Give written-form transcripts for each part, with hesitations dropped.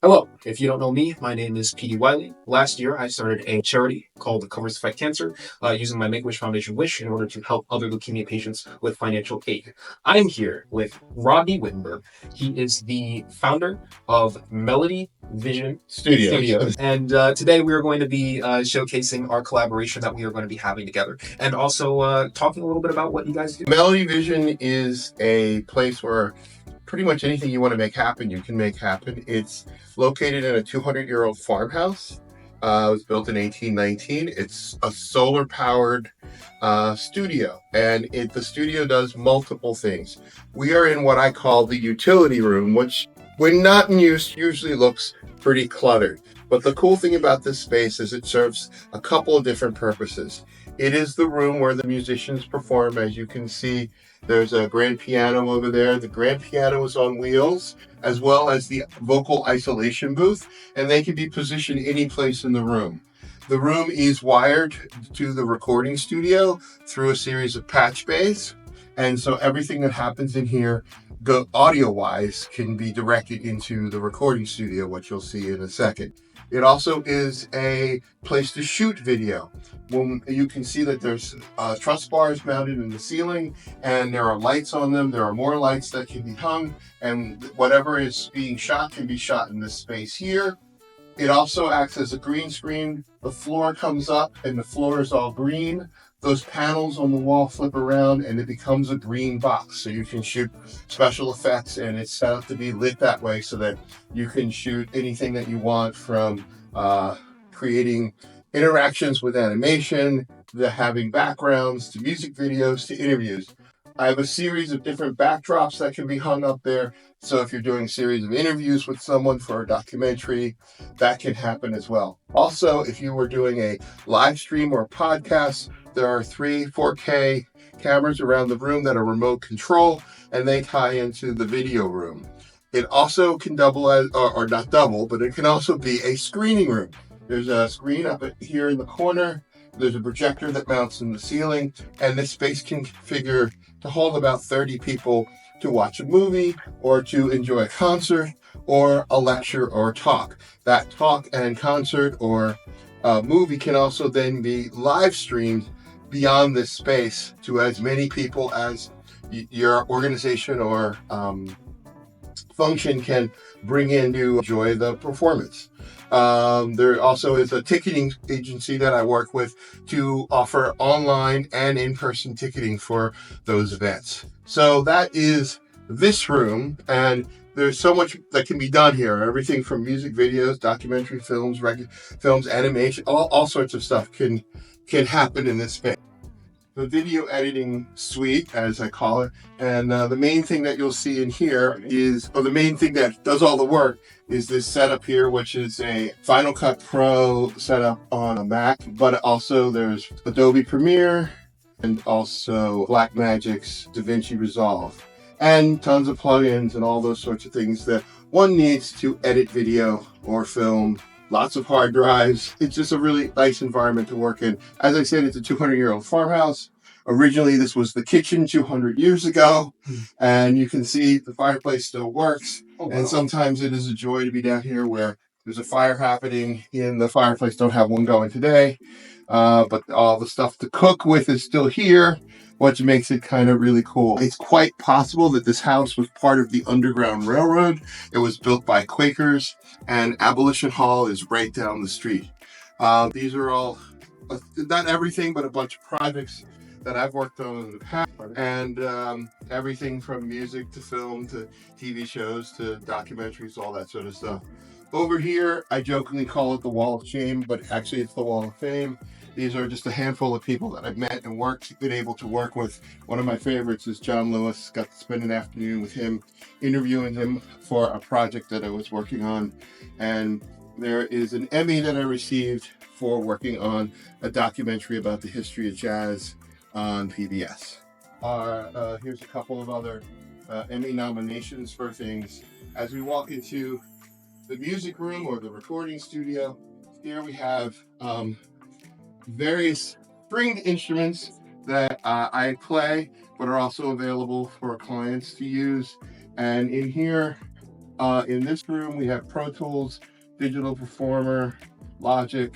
Hello, if you don't know me, my name is P.D. Wiley. Last year, I started a charity called the Covers to Fight Cancer, using my Make-A-Wish Foundation wish in order to help other leukemia patients with financial aid. I'm here with Rodney Whittenberg. He is the founder of MelodyVision Studios. And today we are going to be showcasing our collaboration that we are going to be having together, and also talking a little bit about what you guys do. MelodyVision is a place where pretty much anything you want to make happen, you can make happen. It's located in a 200-year-old farmhouse. It was built in 1819. It's a solar-powered studio, and the studio does multiple things. We are in what I call the utility room, which, when not in use, usually looks pretty cluttered. But the cool thing about this space is it serves a couple of different purposes. It is the room where the musicians perform. As you can see, there's a grand piano over there. The grand piano is on wheels, as well as the vocal isolation booth, and they can be positioned any place in the room. The room is wired to the recording studio through a series of patch bays, and so everything that happens in here, audio-wise, can be directed into the recording studio, which you'll see in a second. It also is a place to shoot video. When you can see that there's truss bars mounted in the ceiling, and there are lights on them. There are more lights that can be hung, and whatever is being shot can be shot in this space here. It also acts as a green screen. The floor comes up and the floor is all green. Those panels on the wall flip around and it becomes a green box. So you can shoot special effects, and it's set up to be lit that way so that you can shoot anything that you want, from creating interactions with animation, to having backgrounds, to music videos, to interviews. I have a series of different backdrops that can be hung up there. So if you're doing a series of interviews with someone for a documentary, that can happen as well. Also, if you were doing a live stream or a podcast, there are 3 4K cameras around the room that are remote control, and they tie into the video room. It also can double as, or not double, but it can also be a screening room. There's a screen up here in the corner. There's a projector that mounts in the ceiling, and this space can configure to hold about 30 people to watch a movie, or to enjoy a concert, or a lecture, or a talk. That talk and concert or movie can also then be live streamed beyond this space to as many people as your organization or function can bring in to enjoy the performance. There also is a ticketing agency that I work with to offer online and in-person ticketing for those events. So that is this room, and there's so much that can be done here. Everything from music videos, documentary films, films, animation, all sorts of stuff can happen in this space. The video editing suite, as I call it, and the main thing that you'll see in here is, or the main thing that does all the work, is this setup here, which is a Final Cut Pro setup on a Mac, but also there's Adobe Premiere and also Blackmagic's DaVinci Resolve, and tons of plugins and all those sorts of things that one needs to edit video or film. Lots of hard drives. It's just a really nice environment to work in. As I said, it's a 200-year-old farmhouse. Originally, this was the kitchen 200 years ago, and you can see the fireplace still works. Oh, wow. And sometimes it is a joy to be down here where there's a fire happening in the fireplace. Don't have one going today, but all the stuff to cook with is still here, which makes it kind of really cool. It's quite possible that this house was part of the Underground Railroad. It was built by Quakers, and Abolition Hall is right down the street. These are all, not everything, but a bunch of projects that I've worked on in the past, and everything from music to film to TV shows to documentaries, all that sort of stuff. Over here, I jokingly call it the Wall of Shame, but actually it's the Wall of Fame. These are just a handful of people that I've met and been able to work with. One of my favorites is John Lewis. Got to spend an afternoon with him, interviewing him for a project that I was working on. And there is an Emmy that I received for working on a documentary about the history of jazz on PBS. Here's a couple of other Emmy nominations for things. As we walk into the music room or the recording studio, here we have various stringed instruments that I play, but are also available for clients to use. And in here, In this room, we have Pro Tools, Digital Performer, Logic,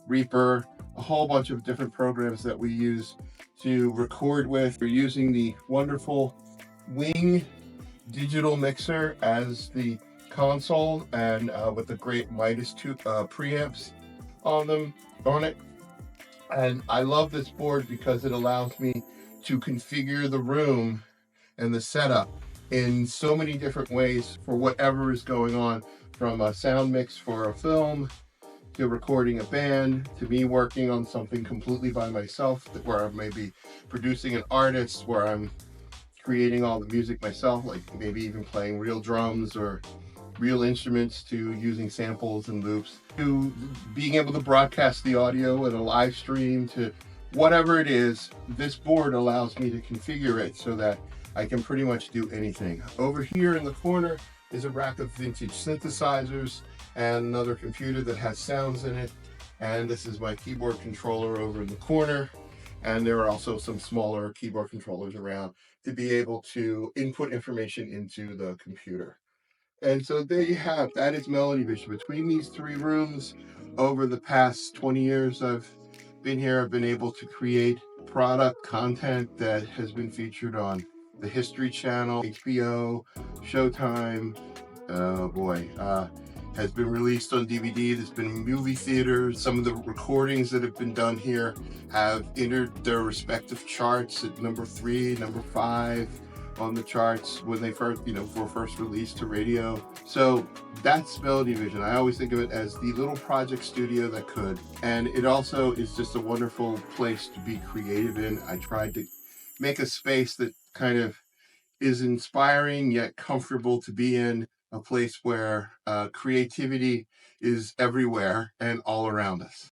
Reaper, a whole bunch of different programs that we use to record with. We're using the wonderful Wing digital mixer as the console, and with the great Midas 2 preamps on it. And I love this board because it allows me to configure the room and the setup in so many different ways for whatever is going on, from a sound mix for a film to recording a band to me working on something completely by myself, where I may be producing an artist, where I'm creating all the music myself, like maybe even playing real drums or real instruments, to using samples and loops, to being able to broadcast the audio in a live stream, to whatever it is. This board allows me to configure it so that I can pretty much do anything. Over here in the corner is a rack of vintage synthesizers and another computer that has sounds in it. And this is my keyboard controller over in the corner. And there are also some smaller keyboard controllers around to be able to input information into the computer. And so there you have, that is MelodyVision. Between these three rooms, over the past 20 years I've been here, I've been able to create product content that has been featured on the History Channel, HBO, Showtime, has been released on DVD. There's been movie theaters. Some of the recordings that have been done here have entered their respective charts at number 3, number 5 on the charts when they first, were first released to radio. So that's MelodyVision. I always think of it as the little project studio that could. And it also is just a wonderful place to be creative in. I tried to make a space that kind of is inspiring yet comfortable to be in, a place where creativity is everywhere and all around us.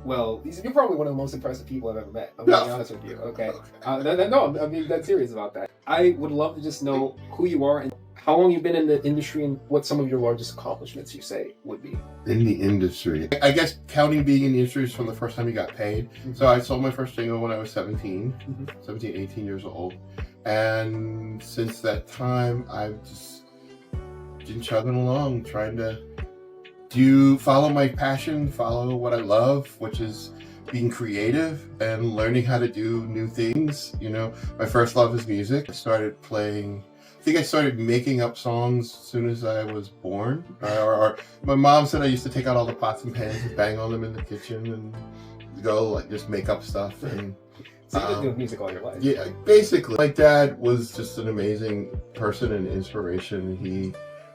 Well, you're probably one of the most impressive people I've ever met. I'm being honest with you. Okay. No, I'm being dead serious about that. I would love to just know who you are and how long you've been in the industry and what some of your largest accomplishments you say would be. In the industry, I guess counting being in the industry is from the first time you got paid. Mm-hmm. So I sold my first jingle when I was 17, 18 years old. And since that time, I've just been chugging along, trying to follow my passion, follow what I love, which is being creative and learning how to do new things. My first love is music. I started making up songs as soon as I was born. Or my mom said I used to take out all the pots and pans and bang on them in the kitchen and go just make up stuff. And so you've been doing music all your life? Yeah, basically. My dad was just an amazing person and inspiration. He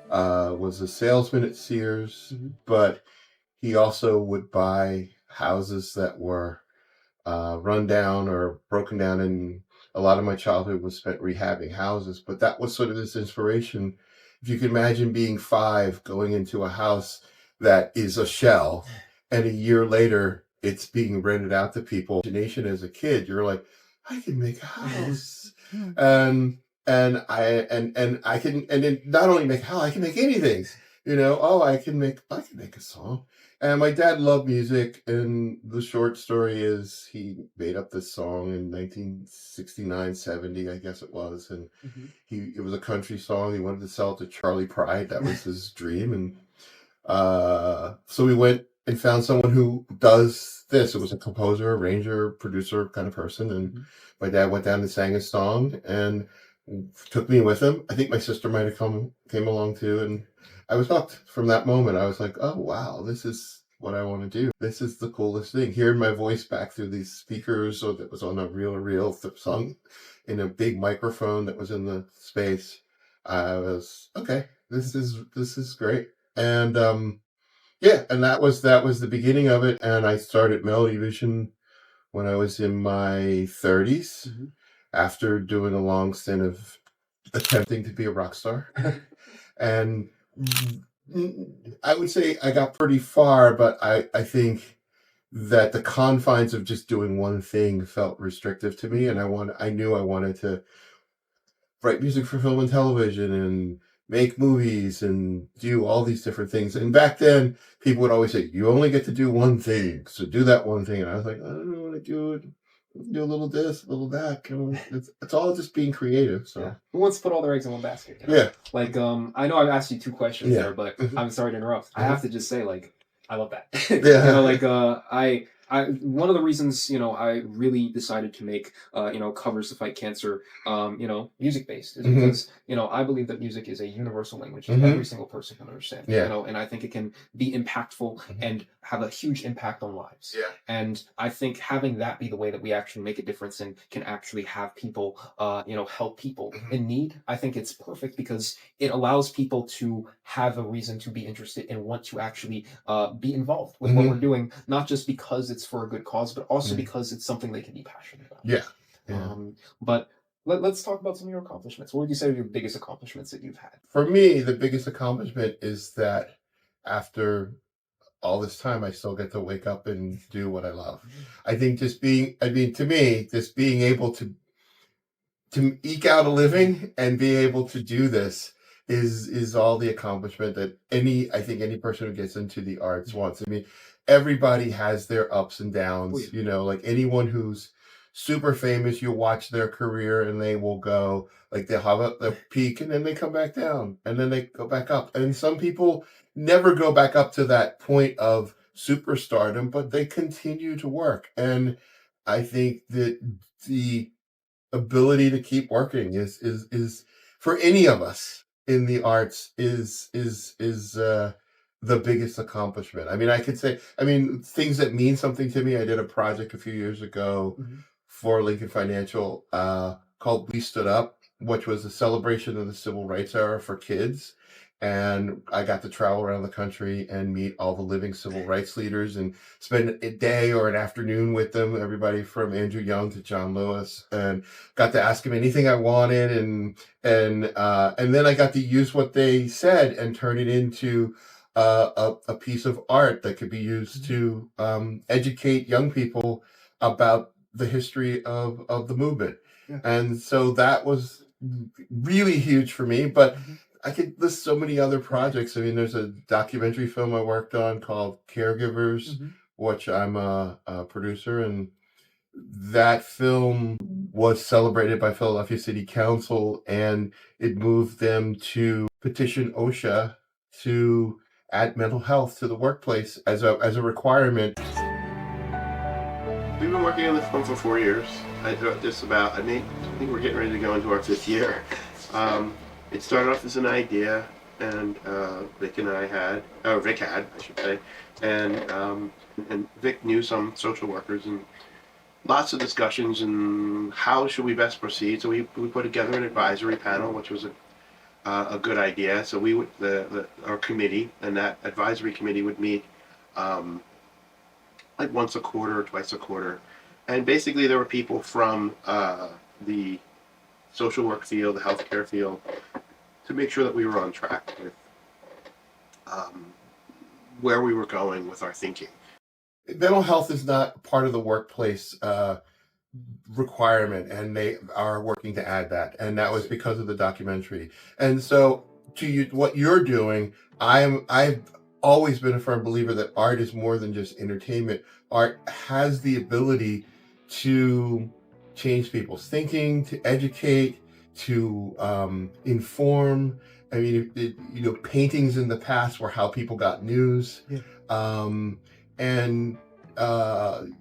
was a salesman at Sears, but he also would buy houses that were run down or broken down, and a lot of my childhood was spent rehabbing houses. But that was sort of this inspiration. If you can imagine being 5, going into a house that is a shell, and a year later it's being rented out to people. Imagination as a kid, you're like, I can make a house. And I can, and then not only make how I can make anything, I can make a song. And my dad loved music, and the short story is he made up this song in 1969, 70, I guess it was, and it was a country song. He wanted to sell it to Charlie Pride. That was his dream, and so we went and found someone who does this. It was a composer, arranger, producer kind of person, and my dad went down and sang a song and took me with him. I think my sister might have came along too, and I was hooked from that moment. I was like, oh wow, this is what I want to do. This is the coolest thing. Hearing my voice back through these speakers, so that was on a reel song in a big microphone that was in the space. I was okay. This is great. And and that was the beginning of it. And I started MelodyVision when I was in my 30s. After doing a long stint of attempting to be a rock star. And I would say I got pretty far, but I think that the confines of just doing one thing felt restrictive to me, and I knew I wanted to write music for film and television and make movies and do all these different things. And back then, people would always say, you only get to do one thing, so do that one thing. And I was like, I don't want to do it. Do a little this, a little that. It's all just being creative. So Yeah. Who wants to put all their eggs in one basket? You know? Yeah. Like, I know I've asked you 2 questions Yeah. there, but I'm sorry to interrupt. I have to just say, like, I love that. Yeah. You know, like, one of the reasons, I really decided to make, covers to fight cancer, music based is because, I believe that music is a universal language that every single person can understand. Yeah. And I think it can be impactful and have a huge impact on lives. Yeah. And I think having that be the way that we actually make a difference and can actually have people, help people in need, I think it's perfect because it allows people to have a reason to be interested and want to actually be involved with what we're doing, not just because it's for a good cause, but also because it's something they can be passionate about. Yeah. But let's talk about some of your accomplishments. What would you say are your biggest accomplishments that you've had? For me, the biggest accomplishment is that after all this time, I still get to wake up and do what I love. I think to me, just being able to eke out a living and be able to do this is all the accomplishment that I think any person who gets into the arts wants. I mean, everybody has their ups and downs, like anyone who's super famous, you watch their career and they will go, like they'll have the peak and then they come back down and then they go back up. And some people never go back up to that point of superstardom, but they continue to work. And I think that the ability to keep working is for any of us in the arts is the biggest accomplishment. I mean, things that mean something to me. I did a project a few years ago for Lincoln Financial called We Stood Up, which was a celebration of the civil rights era for kids. And I got to travel around the country and meet all the living civil rights leaders and spend a day or an afternoon with them, everybody from Andrew Young to John Lewis, and got to ask them anything I wanted. And then I got to use what they said and turn it into a piece of art that could be used to educate young people about the history of the movement. Yeah. And so that was really huge for me. But I could list so many other projects. I mean, there's a documentary film I worked on called Caregivers, which I'm a producer, and that film was celebrated by Philadelphia City Council, and it moved them to petition OSHA to add mental health to the workplace as a requirement. We've been working on this film for 4 years. I think we're getting ready to go into our 5th year. It started off as an idea, and Vic had, I should say, and Vic knew some social workers, and lots of discussions and how should we best proceed. So we put together an advisory panel, which was a good idea. So our committee, and that advisory committee would meet like once a quarter or twice a quarter, and basically there were people from the social work field, the healthcare field, to make sure that we were on track with where we were going with our thinking. Mental health is not part of the workplace requirement, and they are working to add that. And that was because of the documentary. And so what you're doing, I've always been a firm believer that art is more than just entertainment. Art has the ability to change people's thinking, to educate, to inform. I mean, paintings in the past were how people got news. And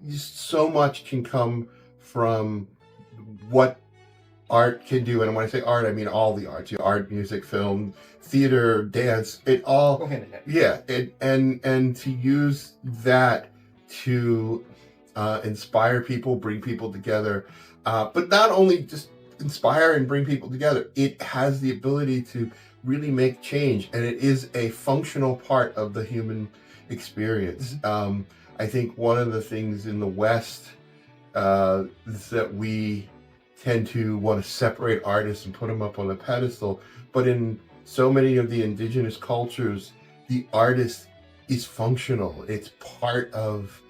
just so much can come from what art can do. And when I say art, I mean all the arts: art, music, film, theater, dance. It all, and to use that to inspire people, bring people together. But not only just inspire and bring people together, it has the ability to really make change, and it is a functional part of the human experience. I think one of the things in the West is that we tend to want to separate artists and put them up on a pedestal, but in so many of the indigenous cultures, the artist is functional. It's part of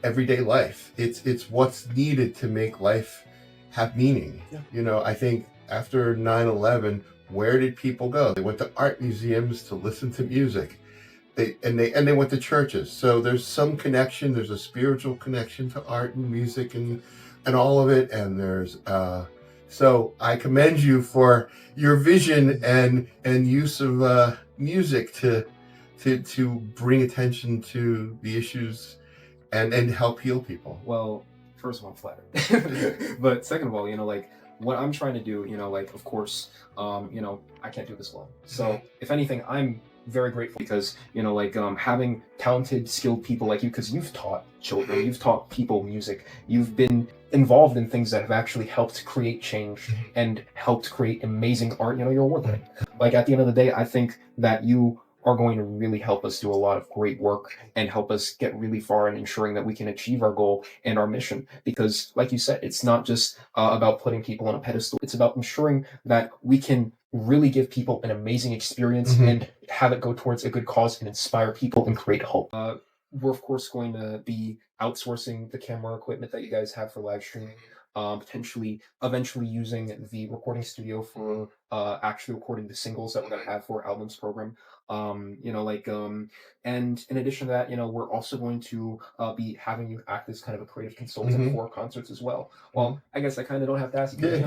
everyday life. It's what's needed to make life have meaning. I think after 9/11, where did people go? They went to art museums to listen to music. They went to churches. So there's some connection. There's a spiritual connection to art and music and all of it. And there's so I commend you for your vision and use of music to bring attention to the issues and help heal people. Well, first of all, I'm flattered. But second of all, like what I'm trying to do, like of course, I can't do this alone. So if anything, I'm very grateful because, like having talented, skilled people like you, because you've taught children, you've taught people music, you've been involved in things that have actually helped create change and helped create amazing art. You're award-winning. Like at the end of the day, I think that you are going to really help us do a lot of great work and help us get really far in ensuring that we can achieve our goal and our mission. Because like you said, it's not just about putting people on a pedestal. It's about ensuring that we can really give people an amazing experience and have it go towards a good cause and inspire people and create hope. We're of course going to be outsourcing the camera equipment that you guys have for live streaming. Potentially eventually using the recording studio for actually recording the singles that we're going to have for our albums program. And in addition to that, we're also going to be having you act as kind of a creative consultant for concerts as well. Well, I guess I kind of don't have to ask you.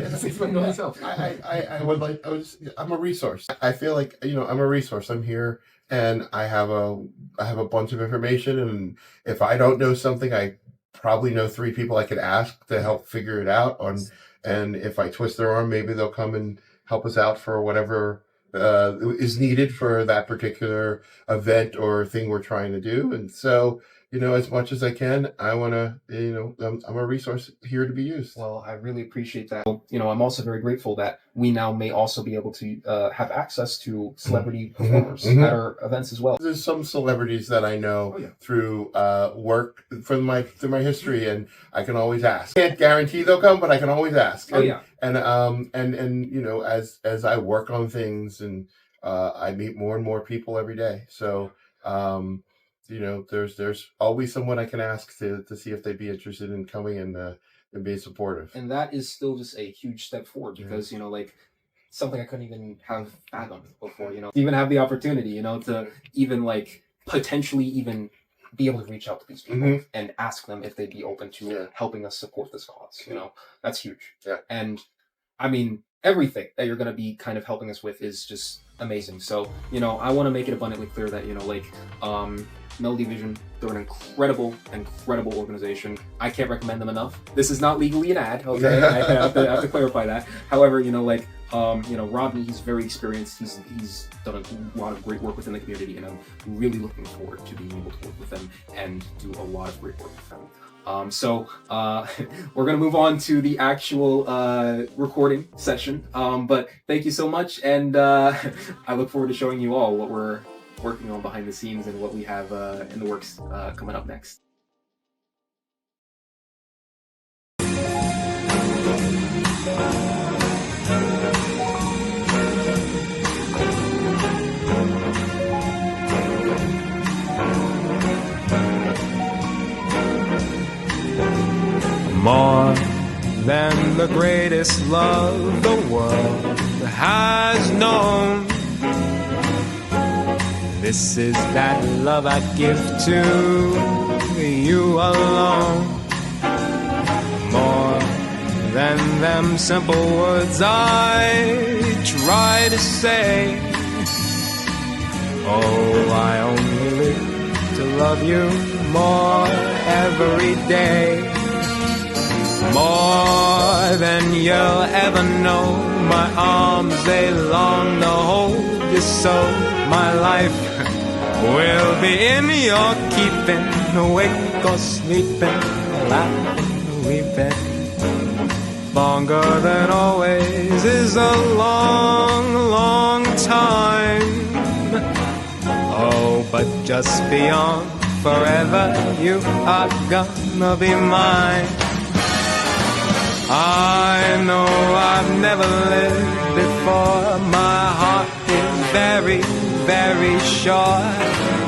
Myself. I'm a resource. I feel like, I'm a resource. I'm here and I have a bunch of information, and if I don't know something, I probably know 3 people I could ask to help figure it out on. And if I twist their arm, maybe they'll come and help us out for whatever is needed for that particular event or thing we're trying to do. And so, as much as I can, I want to, I'm a resource here to be used. Well, I really appreciate that. I'm also very grateful that we now may also be able to have access to celebrity performers at our events as well. There's some celebrities that I know through work through my history, and I can always ask. Can't guarantee they'll come, but I can always ask. And as I work on things, and I meet more and more people every day. So there's always someone I can ask to see if they'd be interested in coming and being supportive. And that is still just a huge step forward because, something I couldn't even have fathomed before, to even have the opportunity, to even potentially even be able to reach out to these people and ask them if they'd be open to helping us support this cause. That's huge. Yeah. And I mean, everything that you're going to be kind of helping us with is just amazing. So, I want to make it abundantly clear that, MelodyVision, they're an incredible organization. I can't recommend them enough. This is not legally an ad, okay? I have to clarify that. However, Rodney, he's very experienced. He's done a lot of great work within the community, and I'm really looking forward to being able to work with them and do a lot of great work with them. So we're going to move on to the actual recording session. But thank you so much, and I look forward to showing you all what we're working on behind the scenes and what we have in the works coming up next. More than the greatest love the world has known. This is that love I give to you alone. More than them simple words I try to say. Oh, I only live to love you more every day. More than you'll ever know. My arms, they long to hold you so. My life will be in your keeping, awake or sleeping, laughing, weeping. Longer than always is a long, long time. Oh, but just beyond forever, you are gonna be mine. I know I've never lived before. My heart is very, very sure.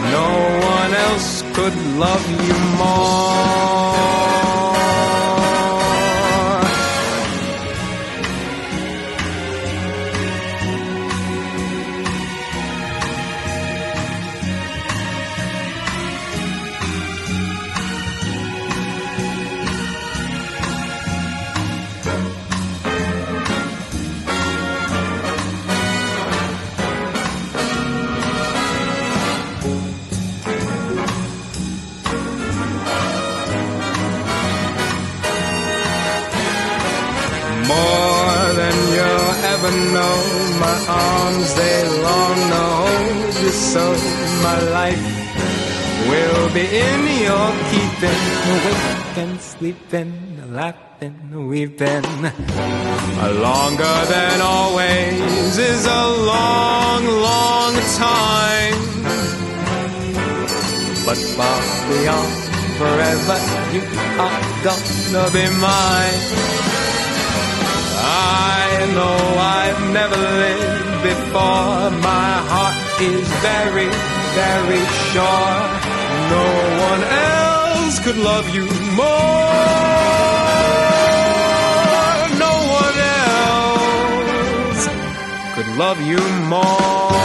No one else could love you more. ever know. My arms, they long to hold you so. My life will be in your keeping. Awake and sleeping, laughing, weeping. Longer than always is a long, long time. But far beyond forever, you are gonna be mine. I know I've never lived before. My heart is very, very sure. No one else could love you more. No one else could love you more.